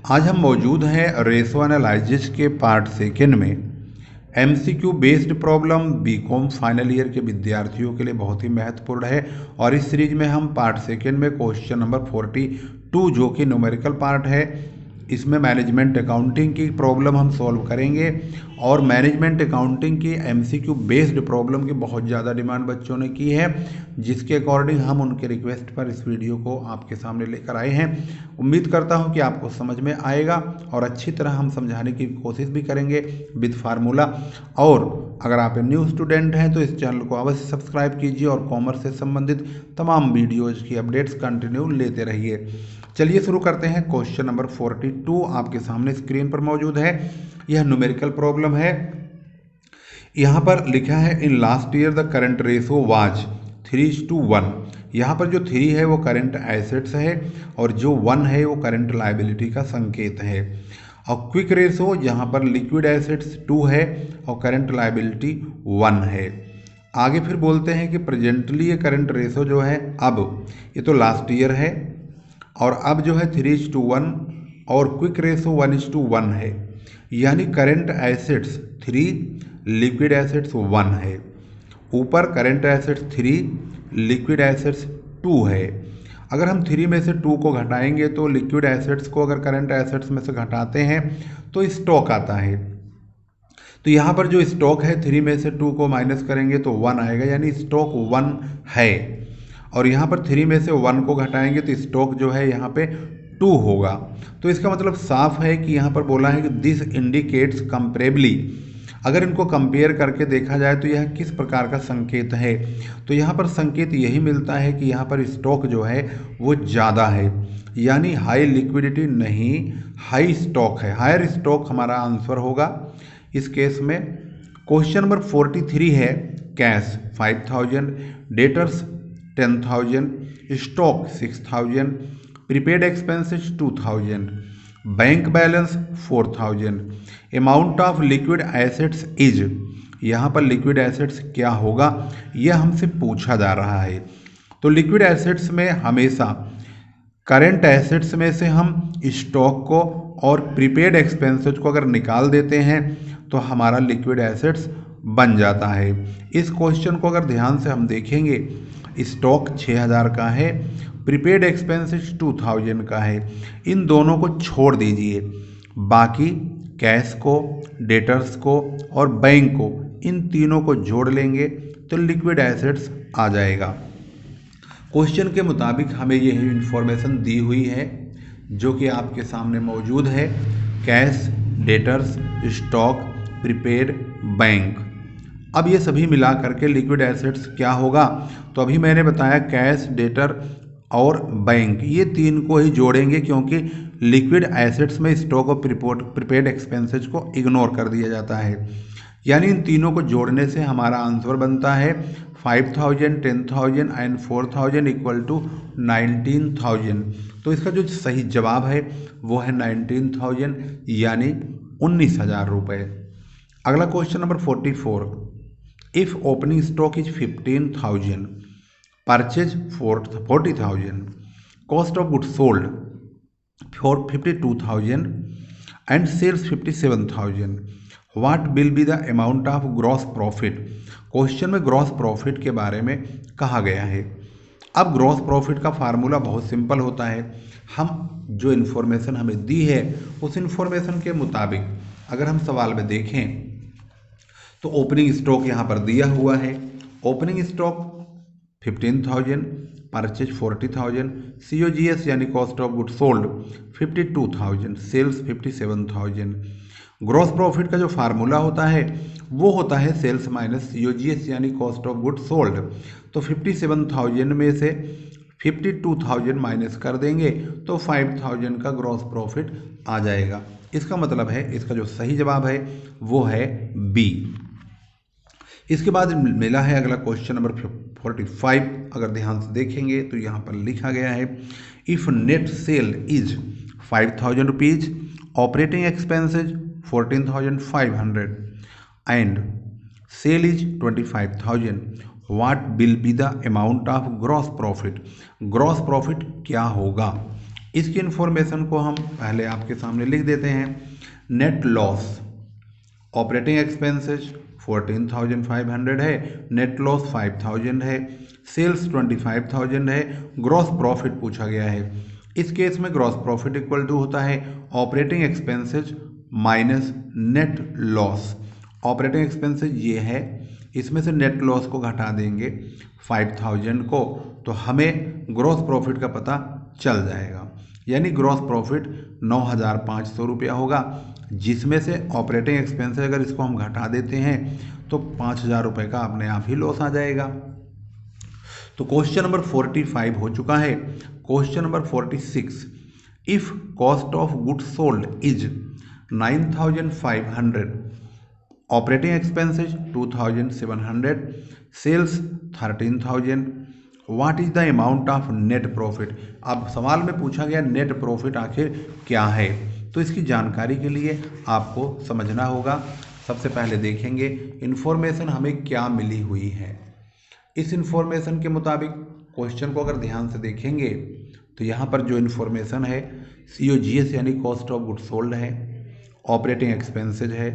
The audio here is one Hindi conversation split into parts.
आज हम मौजूद हैं रेशो एनालिसिस के पार्ट सेकेंड में। MCQ based problem BCom final year के विद्यार्थियों के लिए बहुत ही महत्वपूर्ण है और इस सीरीज में हम पार्ट सेकेंड में क्वेश्चन नंबर 42 जो कि न्यूमेरिकल पार्ट है, इसमें मैनेजमेंट अकाउंटिंग की प्रॉब्लम हम सॉल्व करेंगे। और मैनेजमेंट अकाउंटिंग की एमसीक्यू बेस्ड प्रॉब्लम की बहुत ज़्यादा डिमांड बच्चों ने की है, जिसके अकॉर्डिंग हम उनके रिक्वेस्ट पर इस वीडियो को आपके सामने लेकर आए हैं। उम्मीद करता हूं कि आपको समझ में आएगा और अच्छी तरह हम समझाने की कोशिश भी करेंगे विद फार्मूला। और अगर आप न्यू स्टूडेंट हैं तो इस चैनल को अवश्य सब्सक्राइब कीजिए और कॉमर्स से संबंधित तमाम वीडियोज़ की अपडेट्स कंटिन्यू लेते रहिए। चलिए शुरू करते हैं। क्वेश्चन नंबर 42 आपके सामने स्क्रीन पर मौजूद है। यह न्यूमेरिकल प्रॉब्लम है। यहाँ पर लिखा है in last year the current ratio was 3:1। यहाँ पर जो 3 है वो करंट एसेट्स है और जो 1 है वो करंट लायबिलिटी का संकेत है। और क्विक रेशो यहाँ पर लिक्विड एसेट्स 2 है और करंट लायबिलिटी 1 है। आगे फिर बोलते हैं कि प्रेजेंटली ये करंट रेशो जो है, अब ये तो लास्ट ईयर है और अब जो है 3:1 और क्विक रेशो 1:1 है, यानी करंट एसेट्स 3, लिक्विड एसेट्स 1 है। ऊपर करंट एसेट्स 3, लिक्विड एसेट्स 2 है। अगर हम 3 में से 2 को घटाएंगे तो लिक्विड एसेट्स को अगर करंट एसेट्स में से घटाते हैं तो स्टॉक आता है। तो यहाँ पर जो स्टॉक है 3 में से 2 को माइनस करेंगे तो 1 आएगा, यानी स्टॉक 1 है। और यहाँ पर 3 में से 1 को घटाएंगे तो स्टॉक जो है यहाँ पे 2 होगा। तो इसका मतलब साफ है कि यहाँ पर बोला है कि दिस इंडिकेट्स कंपेरेबली। अगर इनको कंपेयर करके देखा जाए तो यह किस प्रकार का संकेत है, तो यहाँ पर संकेत यही मिलता है कि यहाँ पर स्टॉक जो है वो ज़्यादा है, यानी हाई लिक्विडिटी नहीं, हाई स्टॉक है। हायर स्टॉक हमारा आंसर होगा इस केस में। क्वेश्चन नंबर 43 है cash 5000, debtors 10,000, stock 6,000, prepaid expenses 2,000, bank balance 4,000, amount of liquid assets is. यहाँ पर लिक्विड एसेट्स क्या होगा यह हमसे पूछा जा रहा है। तो लिक्विड एसेट्स में हमेशा करंट एसेट्स में से हम स्टॉक को और प्रीपेड एक्सपेंसेस को अगर निकाल देते हैं तो हमारा लिक्विड एसेट्स बन जाता है। इस क्वेश्चन को अगर ध्यान से हम देखेंगे, स्टॉक 6,000 का है, प्रीपेड एक्सपेंसेस 2,000 का है। इन दोनों को छोड़ दीजिए, बाकी कैश को, डेटर्स को और बैंक को, इन तीनों को जोड़ लेंगे तो लिक्विड एसेट्स आ जाएगा। क्वेश्चन के मुताबिक हमें यही इन्फॉर्मेशन दी हुई है जो कि आपके सामने मौजूद है। Cash, debtors, stock, prepaid, bank. अब ये सभी मिला करके लिक्विड एसेट्स क्या होगा, तो अभी मैंने बताया कैश, डेटर और बैंक, ये 3 को ही जोड़ेंगे क्योंकि लिक्विड एसेट्स में स्टॉक और प्रीपेड एक्सपेंसेस को इग्नोर कर दिया जाता है। यानी इन तीनों को जोड़ने से हमारा आंसर बनता है 5,000, 10,000 एंड 4,000 इक्वल टू 19,000। तो इसका जो सही जवाब है वो है 19,000, यानी 19,000 रुपये। अगला question number 44, if opening stock is 15,000, purchase 40,000, cost of goods sold 52,000 and sales 57,000, what will be the amount of gross profit. Question में ग्रॉस प्रॉफिट के बारे में कहा गया है। अब ग्रॉस प्रॉफिट का फार्मूला बहुत सिंपल होता है। हम जो इन्फॉर्मेशन हमें दी है उस इन्फॉर्मेशन के मुताबिक अगर हम सवाल में देखें तो ओपनिंग स्टॉक यहाँ पर दिया हुआ है। ओपनिंग स्टॉक 15,000, परचेज 40,000, COGS यानी cost of goods sold 52,000, sales 57,000। Gross profit का जो फार्मूला होता है वो होता है सेल्स माइनस COGS यानी कॉस्ट ऑफ गुड्स सोल्ड। तो 57,000 में से 52,000 माइनस कर देंगे तो 5,000 का ग्रॉस प्रॉफिट आ जाएगा। इसका मतलब है इसका जो सही जवाब है वो है बी। इसके बाद मिला है अगला क्वेश्चन नंबर 45। अगर ध्यान से देखेंगे तो यहाँ पर लिखा गया है if net sale is 5,000 rupees, operating expenses 14,500 and sale is 25,000, what will be the amount of gross profit. Gross profit क्या होगा, इसकी इन्फॉर्मेशन को हम पहले आपके सामने लिख देते हैं। नेट लॉस, ऑपरेटिंग एक्सपेंसेस 14,500 है, नेट लॉस 5,000 है, सेल्स 25,000 है, ग्रॉस प्रॉफिट पूछा गया है। इस केस में ग्रॉस प्रॉफिट इक्वल टू होता है operating expenses minus net loss. Operating expenses ये है, इसमें से नेट लॉस को घटा देंगे 5,000 को, तो हमें ग्रॉस प्रॉफिट का पता चल जाएगा। यानी ग्रॉस प्रॉफिट 9,500 रुपया होगा, जिसमें से ऑपरेटिंग एक्सपेंसेस अगर इसको हम घटा देते हैं तो 5,000 रुपये का अपने आप ही लॉस आ जाएगा। तो क्वेश्चन नंबर 45 हो चुका है। Question number 46, if cost of goods sold is 9,500, operating expenses 2,700, sales 13,000, what is the amount of net profit. अब सवाल में पूछा गया नेट प्रॉफिट आखिर क्या है, तो इसकी जानकारी के लिए आपको समझना होगा। सबसे पहले देखेंगे इन्फॉर्मेशन हमें क्या मिली हुई है। इस इन्फॉर्मेशन के मुताबिक क्वेश्चन को अगर ध्यान से देखेंगे तो यहाँ पर जो इन्फॉर्मेशन है COGS यानी कॉस्ट ऑफ गुड्स सोल्ड है, ऑपरेटिंग एक्सपेंसेज है,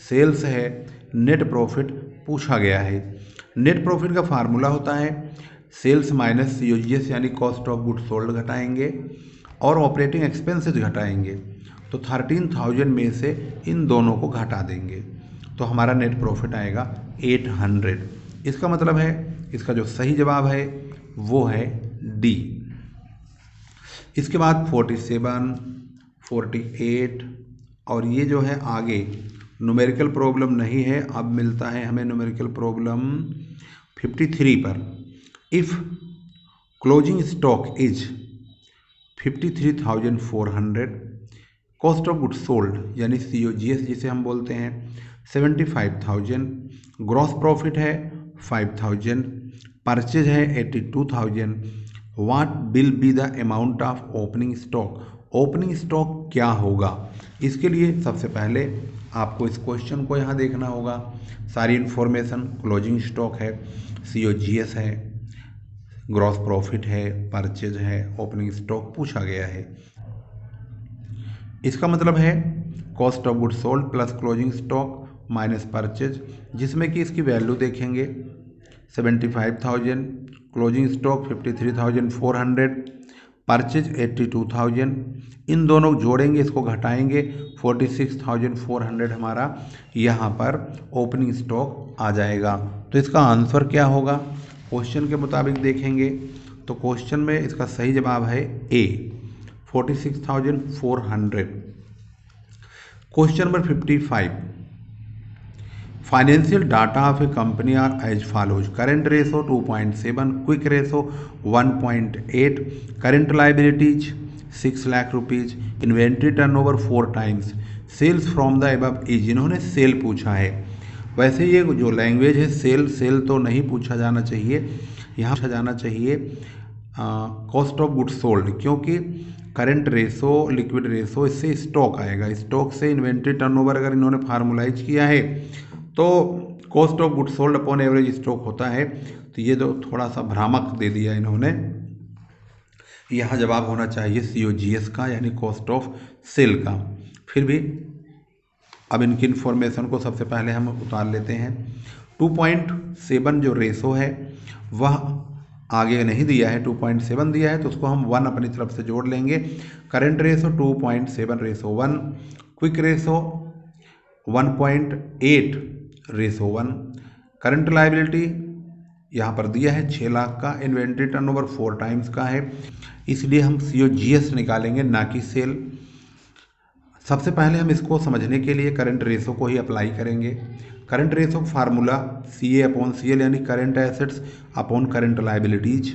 सेल्स है, नेट प्रॉफिट पूछा गया है। नेट प्रॉफिट का फार्मूला होता है सेल्स माइनस COGS यानी कॉस्ट ऑफ गुड्स सोल्ड घटाएंगे और ऑपरेटिंग एक्सपेंसेज घटाएंगे, तो 13,000 में से इन दोनों को घटा देंगे तो हमारा नेट प्रॉफिट आएगा 800। इसका मतलब है इसका जो सही जवाब है वो है डी। इसके बाद 47, 48 और ये जो है आगे न्यूमेरिकल प्रॉब्लम नहीं है, अब मिलता है हमें न्यूमेरिकल प्रॉब्लम 53 पर। If closing stock is 53,400, cost of goods sold यानी COGS जिसे हम बोलते हैं 75,000, ग्रॉस प्रॉफिट है 5,000, परचेज है 82,000, what will be the amount of opening stock. Opening stock क्या होगा, इसके लिए सबसे पहले आपको इस क्वेश्चन को यहाँ देखना होगा। सारी इन्फॉर्मेशन, क्लोजिंग स्टॉक है, COGS है, ग्रॉस प्रॉफिट है, परचेज है, ओपनिंग स्टॉक पूछा गया है। इसका मतलब है cost of goods sold plus closing stock minus purchase, जिसमें कि इसकी वैल्यू देखेंगे 75,000, क्लोजिंग स्टॉक 53,400, परचेज 82,000, इन दोनों जोड़ेंगे, इसको घटाएंगे 46,400 हमारा यहाँ पर ओपनिंग स्टॉक आ जाएगा। तो इसका आंसर क्या होगा क्वेश्चन के मुताबिक देखेंगे तो क्वेश्चन में इसका सही जवाब है A 46,400। Question number 55, financial data of a company are as follows, current ratio 2.7, quick ratio 1.8, current liabilities 6 lakh rupees, inventory turnover 4 times, sales from the above is. इन्होंने सेल पूछा है। वैसे ये जो लैंग्वेज है सेल तो नहीं पूछा जाना चाहिए, यहाँ पूछा जाना चाहिए कॉस्ट ऑफ गुड्स सोल्ड, क्योंकि करेंट रेशो, लिक्विड रेशो, इससे स्टॉक आएगा। स्टॉक से इन्वेंट्री टर्नओवर अगर इन्होंने फार्मूलाइज किया है तो cost of goods sold upon average stock होता है। तो ये जो थोड़ा सा भ्रामक दे दिया इन्होंने, यहाँ जवाब होना चाहिए COGS का यानी कॉस्ट ऑफ सेल का। फिर भी अब इनकी इन्फॉर्मेशन को सबसे पहले हम उतार लेते हैं। 2.7 जो रेशो है वह आगे नहीं दिया है, 2.7 दिया है तो उसको हम 1 अपनी तरफ से जोड़ लेंगे। Current ratio 2.7 ratio 1, quick ratio 1.8 ratio 1, current liability यहाँ पर दिया है 6 लाख का, इन्वेंट्री टर्नओवर 4 टाइम्स का है, इसलिए हम COGS निकालेंगे ना कि सेल। सबसे पहले हम इसको समझने के लिए करंट रेशो को ही अप्लाई करेंगे। करंट रेशो फार्मूला CA/CL यानी current assets upon current liabilities,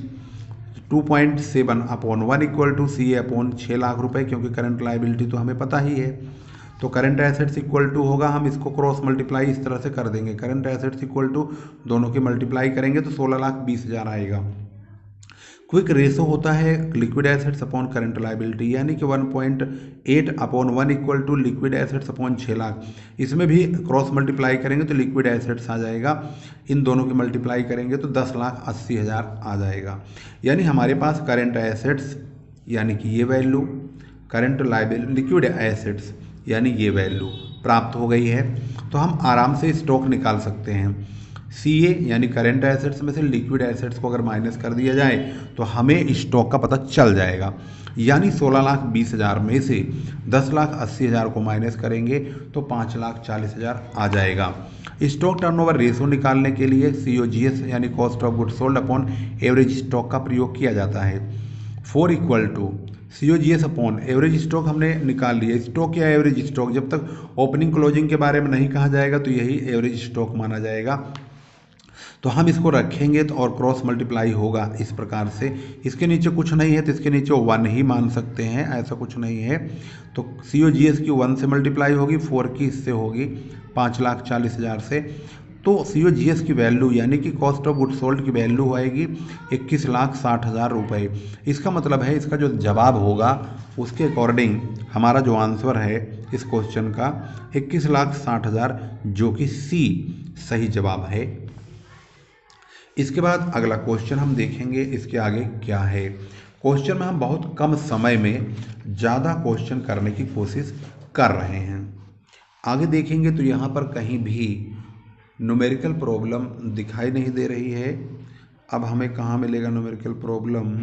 2.7 upon 1 equal to CA upon 6 lakh रुपए, क्योंकि करंट लायबिलिटी तो हमें पता ही है। तो करंट एसेट्स इक्वल टू होगा, हम इसको क्रॉस मल्टीप्लाई इस तरह से कर देंगे, करंट एसेट्स इक्वल टू दोनों की मल्टीप्लाई करेंगे तो 16,20,000 आएगा। क्विक रेशो होता है liquid assets upon current liability, यानी कि 1.8 upon 1 equal to liquid assets upon 6 lakh. इसमें भी क्रॉस मल्टीप्लाई करेंगे तो लिक्विड एसेट्स आ जाएगा, इन दोनों की मल्टीप्लाई करेंगे तो 10,80,000 आ जाएगा। यानी हमारे पास करंट एसेट्स यानी कि ये value, current liability liquid assets यानी ये वैल्यू प्राप्त हो गई है। तो हम आराम से स्टॉक निकाल सकते हैं। CA यानी करंट एसेट्स में से लिक्विड एसेट्स को अगर माइनस कर दिया जाए तो हमें स्टॉक का पता चल जाएगा। यानी 16,20,000 में से 10,80,000 को माइनस करेंगे तो 5,40,000 आ जाएगा। स्टॉक टर्नओवर रेशो निकालने के लिए COGS यानी cost of goods sold upon average stock का प्रयोग किया जाता है। 4 equal to COGS upon average stock हमने निकाल लिया। स्टॉक या एवरेज स्टॉक जब तक ओपनिंग क्लोजिंग के बारे में नहीं कहा जाएगा तो यही एवरेज स्टॉक माना जाएगा। तो हम इसको रखेंगे तो और क्रॉस मल्टीप्लाई होगा इस प्रकार से। इसके नीचे कुछ नहीं है तो इसके नीचे 1 ही मान सकते हैं, ऐसा कुछ नहीं है। तो COGS की 1 से मल्टीप्लाई होगी, 4 की इससे होगी 5,40,000 से। तो COGS की वैल्यू यानी कि कॉस्ट ऑफ गुड्स सोल्ड की वैल्यू आएगी 21,60,000 रुपये। इसका मतलब है इसका जो जवाब होगा उसके अकॉर्डिंग हमारा जो आंसर है इस क्वेश्चन का 21,60,000 जो कि C सही जवाब है। इसके बाद अगला क्वेश्चन हम देखेंगे इसके आगे क्या है। क्वेश्चन में हम बहुत कम समय में ज़्यादा क्वेश्चन करने की कोशिश कर रहे हैं। आगे देखेंगे तो यहाँ पर कहीं भी न्यूमेरिकल प्रॉब्लम दिखाई नहीं दे रही है। अब हमें कहाँ मिलेगा न्यूमेरिकल प्रॉब्लम?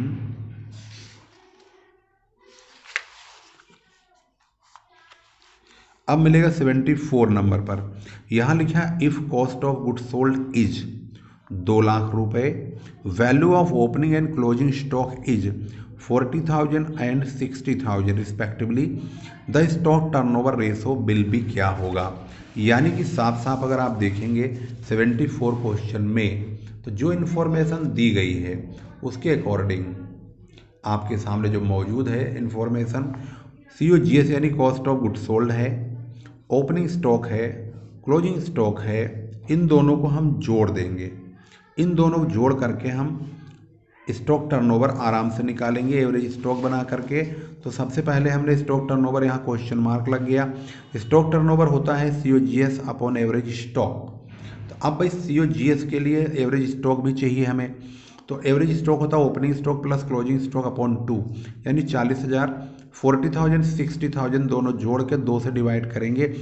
अब मिलेगा 74 नंबर पर। यहाँ लिखा है if cost of goods sold is 2 lakh रुपए, value of opening and closing stock is 40,000 and 60,000 respectively, the stock turnover ratio will be क्या होगा। यानी कि साफ साफ अगर आप देखेंगे 74 क्वेश्चन में तो जो इन्फॉर्मेशन दी गई है उसके अकॉर्डिंग आपके सामने जो मौजूद है इन्फॉर्मेशन, COGS यानी कॉस्ट ऑफ गुड्स सोल्ड है, ओपनिंग स्टॉक है, क्लोजिंग स्टॉक है, इन दोनों को हम जोड़ देंगे। इन दोनों को जोड़ करके हम स्टॉक टर्नओवर आराम से निकालेंगे एवरेज स्टॉक बना करके। तो सबसे पहले हमने स्टॉक टर्नओवर, यहाँ क्वेश्चन मार्क लग गया। स्टॉक टर्नओवर होता है COGS अपॉन एवरेज स्टॉक। तो अब भाई COGS के लिए एवरेज स्टॉक भी चाहिए हमें। तो एवरेज स्टॉक होता है opening stock plus closing stock upon 2 यानी 40,000, 40,000 60,000 दोनों जोड़ के 2 से डिवाइड करेंगे,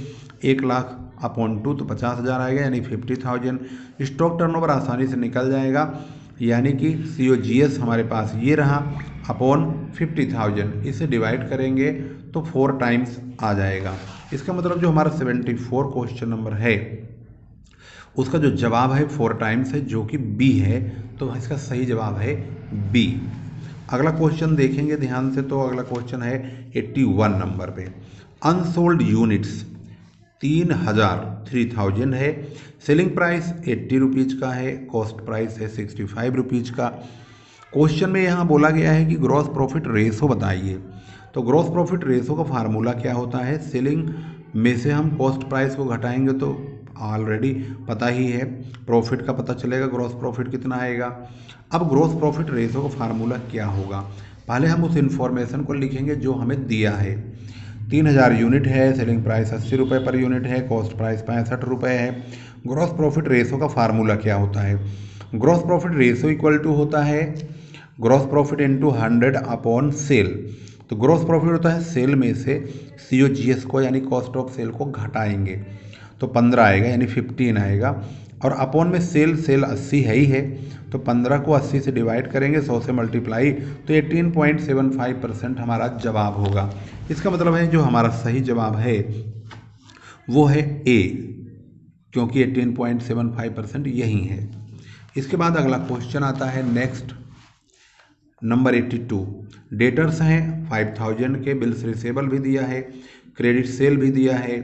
1 लाख अपॉन 2 तो 50,000 आएगा यानी 50,000। स्टॉक टर्नओवर आसानी से निकल जाएगा यानी कि COGS हमारे पास ये रहा अपॉन 50,000, इसे डिवाइड करेंगे तो 4 टाइम्स आ जाएगा। इसका मतलब जो हमारा 74 क्वेश्चन नंबर है उसका जो जवाब है 4 टाइम्स है जो कि B है। तो इसका सही जवाब है B। अगला क्वेश्चन देखेंगे ध्यान से। तो अगला क्वेश्चन है 81 नंबर पे। अनसोल्ड यूनिट्स 3,000 है, सेलिंग प्राइस 80 रुपीज़ का है, कॉस्ट प्राइस है 65 रुपीज़ का। क्वेश्चन में यहाँ बोला गया है कि ग्रॉस प्रॉफिट रेशो बताइए। तो ग्रॉस प्रॉफिट रेशो का फार्मूला क्या होता है? सेलिंग में से हम कॉस्ट प्राइस को घटाएंगे तो ऑलरेडी पता ही है, प्रॉफिट का पता चलेगा ग्रॉस प्रॉफिट कितना आएगा। अब ग्रॉस प्रॉफिट रेशो का फार्मूला क्या होगा? पहले हम उस इन्फॉर्मेशन को लिखेंगे जो हमें दिया है। 3,000 यूनिट है, सेलिंग प्राइस 80 रुपये पर यूनिट है, कॉस्ट प्राइस 65 रुपये है। ग्रॉस प्रॉफिट रेशो का फार्मूला क्या होता है? Gross profit ratio equal to होता है gross profit into 100 upon sale. तो ग्रॉस प्रॉफिट होता है सेल में से COGS को यानी कॉस्ट ऑफ सेल को घटाएंगे तो 15 आएगा यानी 15 आएगा, और अपॉन में सेल 80 है ही है तो 15 को 80 से डिवाइड करेंगे, 100 से मल्टीप्लाई, तो 18.75% हमारा जवाब होगा। इसका मतलब है जो हमारा सही जवाब है वो है A, क्योंकि 18.75% यही है। इसके बाद अगला क्वेश्चन आता है नेक्स्ट नंबर 82। डेटर्स हैं 5,000 के, बिल्स रिसेबल भी दिया है, क्रेडिट सेल भी दिया है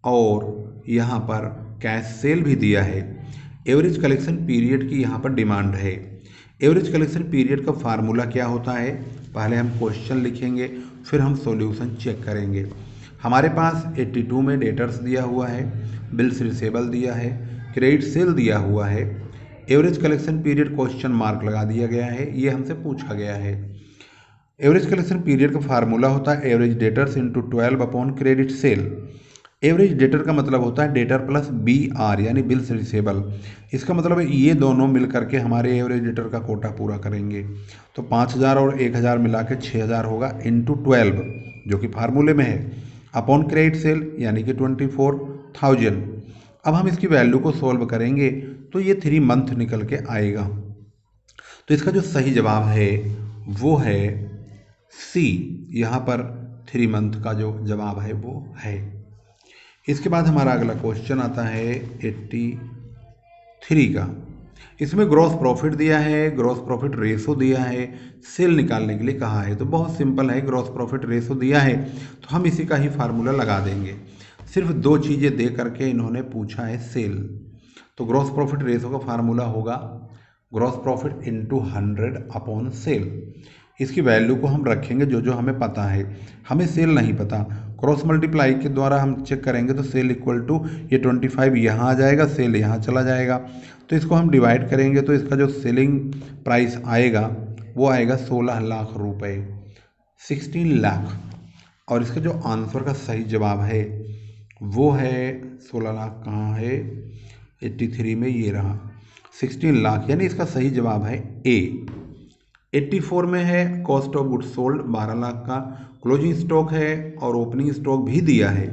और यहाँ पर कैश सेल भी दिया है। एवरेज कलेक्शन पीरियड की यहाँ पर डिमांड है। एवरेज कलेक्शन पीरियड का फार्मूला क्या होता है? पहले हम क्वेश्चन लिखेंगे फिर हम सॉल्यूशन चेक करेंगे। हमारे पास 82 में डेटर्स दिया हुआ है, बिल्स रिसेबल दिया है, क्रेडिट सेल दिया हुआ है, average collection period question mark लगा दिया गया है, ये हमसे पूछा गया है। एवरेज कलेक्शन पीरियड का फार्मूला होता है average debtors into 12 upon credit sale. Average debtor का मतलब होता है डेटर प्लस BR यानी बिल्स रिसेबल। इसका मतलब है ये दोनों मिल करके हमारे एवरेज डेटर का कोटा पूरा करेंगे। तो 5000 और 1000 मिला के 6000 होगा इंटू 12 जो कि फार्मूले में है अपॉन क्रेडिट सेल यानी कि 24,000। अब हम इसकी वैल्यू को सोल्व करेंगे तो ये 3 मंथ निकल के आएगा। तो इसका जो सही जवाब है वो है सी। यहाँ पर 3 मंथ का जो जवाब है वो है। इसके बाद हमारा अगला क्वेश्चन आता है 83 का। इसमें ग्रॉस प्रॉफिट दिया है, ग्रॉस प्रॉफिट रेशो दिया है, सेल निकालने के लिए कहा है। तो बहुत सिंपल है, ग्रॉस प्रॉफिट रेशो दिया है तो हम इसी का ही फार्मूला लगा देंगे। सिर्फ 2 चीज़ें दे करके इन्होंने पूछा है सेल। तो ग्रॉस प्रॉफिट रेशो का फार्मूला होगा gross profit into 100 upon sale. इसकी वैल्यू को हम रखेंगे जो जो हमें पता है। हमें सेल नहीं पता, क्रॉस मल्टीप्लाई के द्वारा हम चेक करेंगे तो सेल इक्वल टू ये 25 यहाँ आ जाएगा, सेल यहाँ चला जाएगा। तो इसको हम डिवाइड करेंगे तो इसका जो सेलिंग प्राइस आएगा वो आएगा 16 लाख रुपए, 16 लाख। और इसका जो आंसर का सही जवाब है वो है 16 लाख कहाँ है, 83 में ये रहा 16 लाख, यानी इसका सही जवाब है ए। 84 में है cost of goods sold 12 lakh का, क्लोजिंग स्टॉक है और ओपनिंग स्टॉक भी दिया है।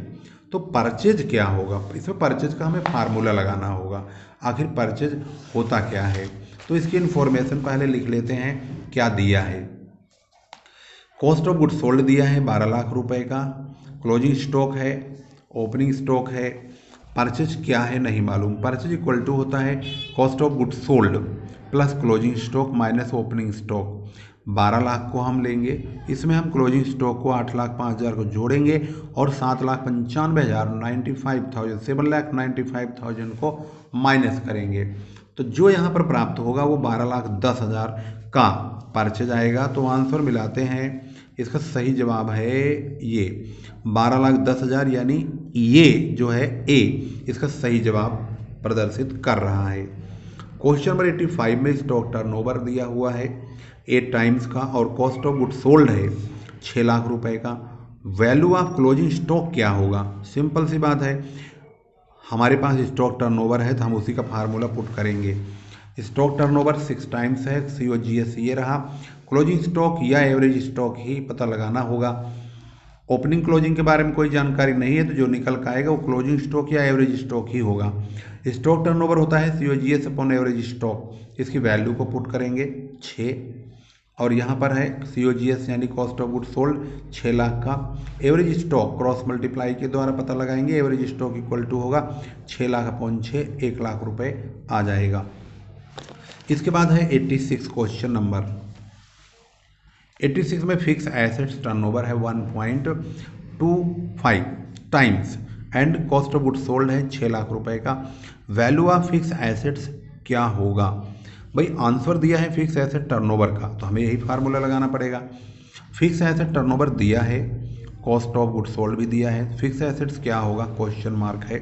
तो परचेज क्या होगा, इसमें परचेज का हमें फार्मूला लगाना होगा। आखिर परचेज होता क्या है, तो इसकी इन्फॉर्मेशन पहले लिख लेते हैं क्या दिया है। कॉस्ट ऑफ गुड्स सोल्ड दिया है 12 लाख रुपए का, क्लोजिंग स्टॉक है, ओपनिंग स्टॉक है, परचेज क्या है नहीं मालूम। परचेज इक्वल टू होता है cost of goods sold plus closing stock minus opening stock. 12 lakh को हम लेंगे, इसमें हम क्लोजिंग स्टॉक को 8,05,000 को जोड़ेंगे और 7,95,000 95,000 7,95,000 को माइनस करेंगे। तो जो यहाँ पर प्राप्त होगा वो 12,10,000 का परचेज आएगा। तो आंसर मिलाते हैं, इसका सही जवाब है ये 12,10,000, यानी ये जो है ए इसका सही जवाब प्रदर्शित कर रहा है। क्वेश्चन नंबर 85 में स्टॉक टर्नओवर दिया हुआ है 8 टाइम्स का और कॉस्ट ऑफ गुड्स सोल्ड है 6 लाख रुपए का। वैल्यू ऑफ क्लोजिंग स्टॉक क्या होगा, सिंपल सी बात है, हमारे पास स्टॉक टर्नओवर है तो हम उसी का फार्मूला पुट करेंगे। स्टॉक टर्नओवर 6 टाइम्स है, COGS ये रहा। क्लोजिंग स्टॉक या एवरेज स्टॉक ही पता लगाना होगा। ओपनिंग क्लोजिंग के बारे में कोई जानकारी नहीं है तो जो निकल कर आएगा वो क्लोजिंग स्टॉक या एवरेज स्टॉक ही होगा। स्टॉक टर्नओवर होता है COGS अपॉन एवरेज स्टॉक। इसकी वैल्यू को पुट करेंगे 6 और यहाँ पर है COGS यानी cost of goods sold 6 lakh का। एवरेज स्टॉक क्रॉस मल्टीप्लाई के द्वारा पता लगाएंगे, एवरेज स्टॉक इक्वल टू होगा 6 लाख अपॉन 6, 1 लाख रुपए आ जाएगा। इसके बाद है 86 क्वेश्चन नंबर 86 में फिक्स एसेट्स टर्नओवर है 1.25 times and cost of goods sold है 6 लाख रुपए का। वैल्यू ऑफ फिक्स एसेट्स क्या होगा। भाई आंसर दिया है फिक्स एसेट टर्नओवर का तो हमें यही फार्मूला लगाना पड़ेगा। फिक्स एसेट टर्नओवर दिया है, कॉस्ट ऑफ गुड्स सोल्ड भी दिया है, फिक्स एसेट्स क्या होगा क्वेश्चन मार्क है।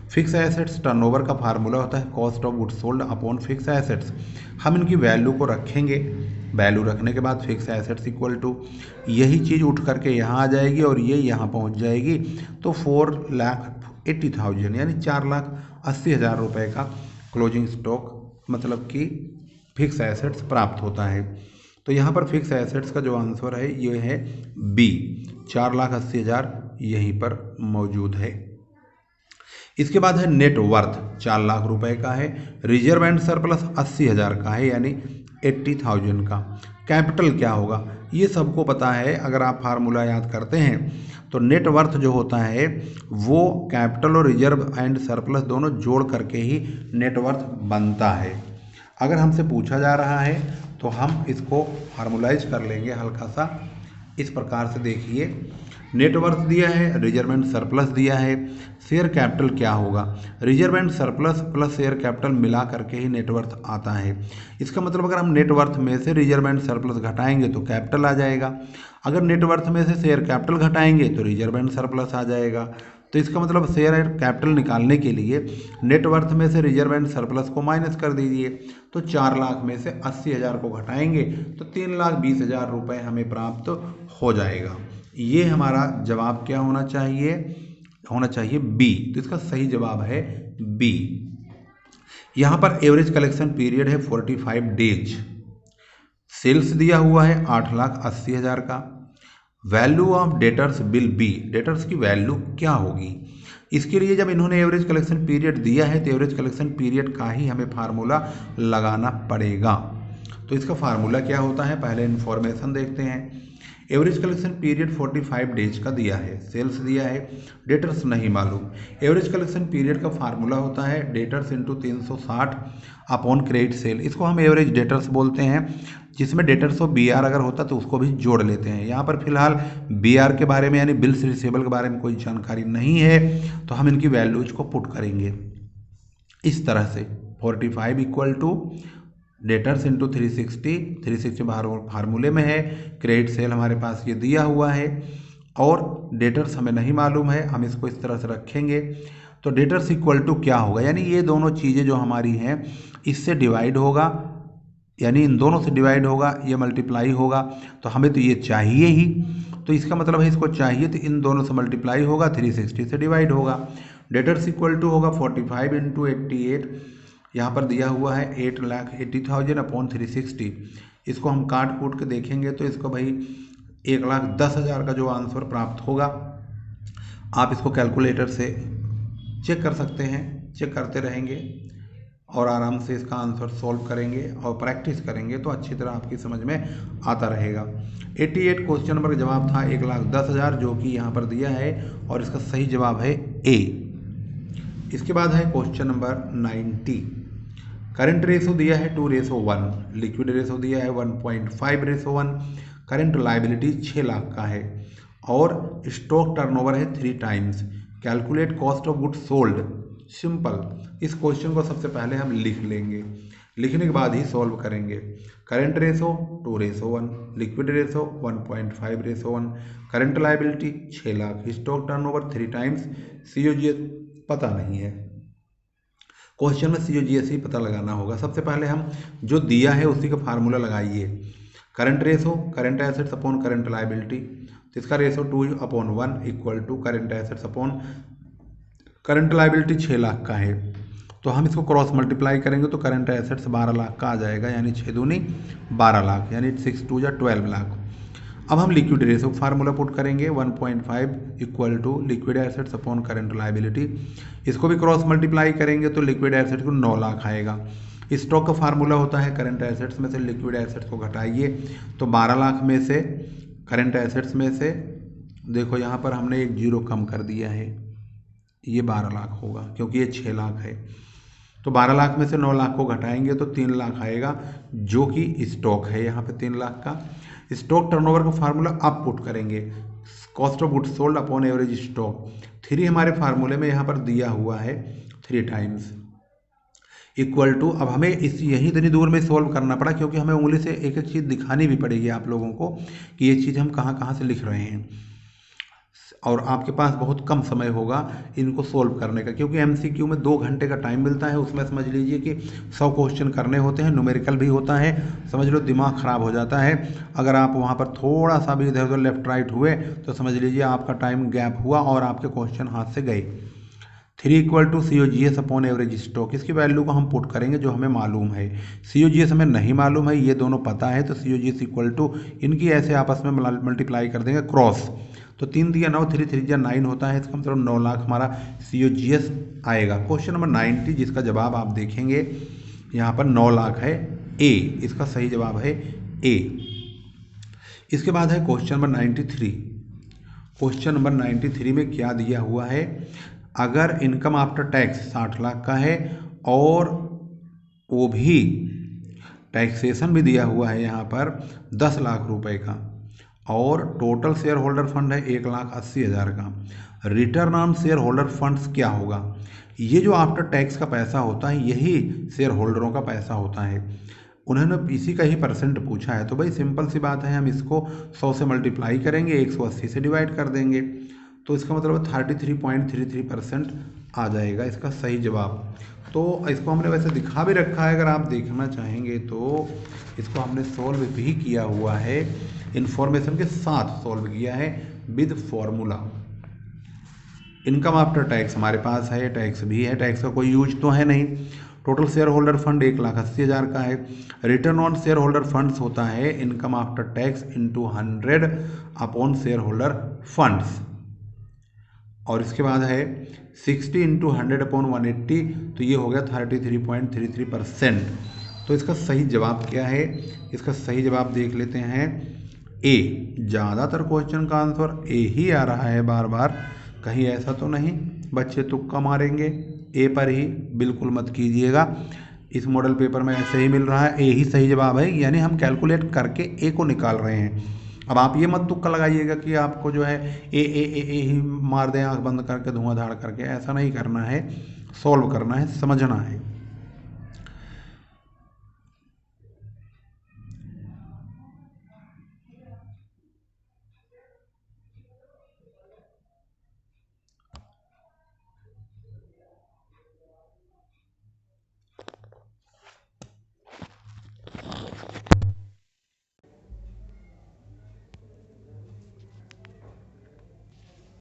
फिक्स एसेट्स टर्नओवर का फार्मूला होता है cost of goods sold upon fix assets. हम इनकी वैल्यू को रखेंगे, वैल्यू रखने के बाद फिक्स एसेट्स इक्वल टू यही चीज़ उठ करके यहाँ आ जाएगी और ये यहाँ पहुँच जाएगी। तो 4,80,000 यानी 4,80,000 रुपये का क्लोजिंग स्टॉक मतलब कि फिक्स एसेट्स प्राप्त होता है। तो यहाँ पर फिक्स एसेट्स का जो आंसर है ये है बी, 4,80,000 यहीं पर मौजूद है। इसके बाद है नेट वर्थ 4 लाख रुपए का है, रिजर्व एंड सरप्लस 80,000 का है यानी 80,000 का। कैपिटल क्या होगा ये सबको पता है, अगर आप फार्मूला याद करते हैं तो नेट वर्थ जो होता है वो कैपिटल और रिजर्व एंड सरप्लस दोनों जोड़ करके ही नेट वर्थ बनता है। अगर हमसे पूछा जा रहा है तो हम इसको फार्मूलाइज कर लेंगे हल्का सा इस प्रकार से। देखिए नेट वर्थ दिया है, रिजर्व एंड सरप्लस दिया है, शेयर कैपिटल क्या होगा, reserve and surplus plus share capital मिला करके ही नेटवर्थ आता है। इसका मतलब अगर हम नेटवर्थ में से रिजर्व एंड सरप्लस घटाएंगे तो कैपिटल आ जाएगा, अगर नेटवर्थ में से शेयर कैपिटल घटाएंगे तो रिजर्व एंड सरप्लस आ जाएगा। तो इसका मतलब शेयर कैपिटल निकालने के लिए नेटवर्थ में से रिजर्व एंड सरप्लस को माइनस कर दीजिए। तो 4 लाख में से 80,000 को घटाएंगे तो 3,20,000 रुपये हमें प्राप्त हो जाएगा। ये हमारा जवाब क्या होना चाहिए, होना चाहिए बी। तो इसका सही जवाब है बी। यहाँ पर एवरेज कलेक्शन पीरियड है 45 डेज। सेल्स दिया हुआ है 8,80,000 का। Value of debtors will be, debtors की वैल्यू क्या होगी? इसके लिए जब इन्होंने एवरेज कलेक्शन पीरियड दिया है तो एवरेज कलेक्शन पीरियड का ही हमें फार्मूला लगाना पड़ेगा। तो इसका फार्मूला क्या होता है, पहले इन्फॉर्मेशन देखते हैं। एवरेज कलेक्शन पीरियड 45 डेज का दिया है, सेल्स दिया है, डेटर्स नहीं मालूम। एवरेज कलेक्शन पीरियड का फार्मूला होता है debtors into 360 upon credit sale. इसको हम एवरेज डेटर्स बोलते हैं, जिसमें डेटर्स ऑफ बी आर अगर होता तो उसको भी जोड़ लेते हैं। यहाँ पर फिलहाल बी आर के बारे में यानी बिल्स रिसीवेबल के बारे में कोई जानकारी नहीं है, तो हम इनकी वैल्यूज को पुट करेंगे इस तरह से। 45 इक्वल टू डेटर्स इंटू 360 फार्मूले में है, क्रेडिट सेल हमारे पास ये दिया हुआ है और डेटर्स हमें नहीं मालूम है, हम इसको इस तरह से रखेंगे। तो डेटर्स इक्वल टू क्या होगा, यानी ये दोनों चीज़ें जो हमारी हैं इससे डिवाइड होगा, यानी इन दोनों से डिवाइड होगा, ये मल्टीप्लाई होगा। तो हमें तो ये चाहिए ही, तो इसका मतलब है इसको चाहिए तो इन दोनों से मल्टीप्लाई होगा, 360 से डिवाइड होगा। डेटर्स इक्वल टू होगा 45 इंटू 88, यहाँ पर दिया हुआ है 8,80,000 अपॉन 360। इसको हम काट कूट के देखेंगे तो इसको भाई 1,10,000 का जो आंसर प्राप्त होगा, आप इसको कैलकुलेटर से चेक कर सकते हैं, चेक करते रहेंगे और आराम से इसका आंसर सॉल्व करेंगे और प्रैक्टिस करेंगे तो अच्छी तरह आपकी समझ में आता रहेगा। 88 क्वेश्चन नंबर का जवाब था 1,10,000, जो कि यहाँ पर दिया है और इसका सही जवाब है ए। इसके बाद है क्वेश्चन नंबर 90। करंट रेशो दिया है 2:1, लिक्विड रेशो दिया है 1.5:1, करंट लायबिलिटी 6 लाख का है और स्टॉक टर्नओवर है 3 times. Calculate cost of goods sold. Simple, इस क्वेश्चन को सबसे पहले हम लिख लेंगे, लिखने के बाद ही सॉल्व करेंगे। Current ratio 2:1, liquid ratio 1.5:1, current liability 6 lakh, stock turnover 3 times, COGS पता नहीं है। क्वेश्चन में सीओजीएस ही पता लगाना होगा। सबसे पहले हम जो दिया है उसी का फार्मूला लगाइए। Current ratio current assets upon current liability, तो इसका ratio 2:1 equal to current assets upon current liability 6 lakh का है। तो हम इसको क्रॉस मल्टीप्लाई करेंगे तो करंट एसेट्स 12 लाख का आ जाएगा, यानी 6 दूनी 12 लाख, यानी 6 2 या 12 लाख। अब हम लिक्विड रेशो फार्मूला पुट करेंगे 1.5 equal to liquid assets upon current liability. इसको भी क्रॉस मल्टीप्लाई करेंगे तो लिक्विड एसेट्स को 9 लाख आएगा। स्टॉक का फार्मूला होता है करंट एसेट्स में से लिक्विड एसेट्स को घटाइए, तो 12 लाख में से करंट एसेट्स में से देखो यहाँ पर हमने एक जीरो कम कर दिया है, ये 12 लाख होगा क्योंकि ये 6 लाख है। तो 12 लाख में से 9 लाख को घटाएंगे तो 3 लाख आएगा, जो कि स्टॉक है यहाँ पे 3 लाख का। स्टॉक टर्नओवर का फार्मूला अब पुट करेंगे, cost of goods sold upon average stock. 3 हमारे फार्मूले में यहाँ पर दिया हुआ है 3 टाइम्स इक्वल टू। अब हमें इस यही इतनी दूर में सॉल्व करना पड़ा क्योंकि हमें उंगली से एक एक चीज़ दिखानी भी पड़ेगी आप लोगों को कि ये चीज़ हम कहाँ कहाँ से लिख रहे हैं, और आपके पास बहुत कम समय होगा इनको सोल्व करने का, क्योंकि एमसीक्यू में 2 घंटे का टाइम मिलता है। उसमें समझ लीजिए कि 100 क्वेश्चन करने होते हैं, न्यूमेरिकल भी होता है, समझ लो दिमाग ख़राब हो जाता है। अगर आप वहाँ पर थोड़ा सा भी इधर उधर लेफ्ट राइट हुए तो समझ लीजिए आपका टाइम गैप हुआ और आपके क्वेश्चन हाथ से गए। 3 equal to COGS upon average stock, इसकी वैल्यू को हम पुट करेंगे जो हमें मालूम है। सीओजीएस हमें नहीं मालूम है, ये दोनों पता है, तो सीओजीएस इक्वल टू इनकी ऐसे आपस में मल्टीप्लाई कर देंगे क्रॉस, तो 3 दिया 9, 3 3 या 9 होता है, इसका मतलब 9 लाख हमारा सीओजीएस आएगा। क्वेश्चन नंबर 90 जिसका जवाब आप देखेंगे यहाँ पर 9 लाख है, ए इसका सही जवाब है ए। इसके बाद है क्वेश्चन नंबर 93। क्वेश्चन नंबर 93 में क्या दिया हुआ है, अगर इनकम आफ्टर टैक्स 60 लाख का है और वो भी टैक्सेशन भी दिया हुआ है यहाँ पर 10 लाख रुपए का, और टोटल शेयर होल्डर फंड है 1,80,000 का, return on share holder funds क्या होगा? ये जो आफ्टर टैक्स का पैसा होता है यही शेयर होल्डरों का पैसा होता है। उन्होंने इसी का ही परसेंट पूछा है, तो भाई सिंपल सी बात है, हम इसको 100 से मल्टीप्लाई करेंगे, 180 से डिवाइड कर देंगे, तो इसका मतलब 33.33% आ जाएगा इसका सही जवाब। तो इसको हमने वैसे दिखा भी रखा है, अगर आप देखना चाहेंगे तो इसको हमने सॉल्व भी किया हुआ है, इन्फॉर्मेशन के साथ सॉल्व किया है with formula. Income after tax हमारे पास है, टैक्स भी है, टैक्स का कोई यूज तो है नहीं। टोटल शेयर होल्डर फंड 1,80,000 का है। Return on share holder funds होता है income after tax into 100 upon share holder funds. और इसके बाद है 60 इंटू 100 अपॉन 180, तो ये हो गया 33.33%। तो इसका सही जवाब क्या है? इसका सही जवाब देख लेते हैं, ए। ज़्यादातर क्वेश्चन का आंसर ए ही आ रहा है बार बार, कहीं ऐसा तो नहीं बच्चे तुक्का मारेंगे। ए पर ही बिल्कुल मत कीजिएगा, इस मॉडल पेपर में ऐसे ही मिल रहा है, ए ही सही जवाब है, यानी हम कैलकुलेट करके ए को निकाल रहे हैं। अब आप ये मत तुक्का लगाइएगा कि आपको जो है ए ही मार दें आंख बंद करके, धुआंधार करके, ऐसा नहीं करना है, सॉल्व करना है, समझना है।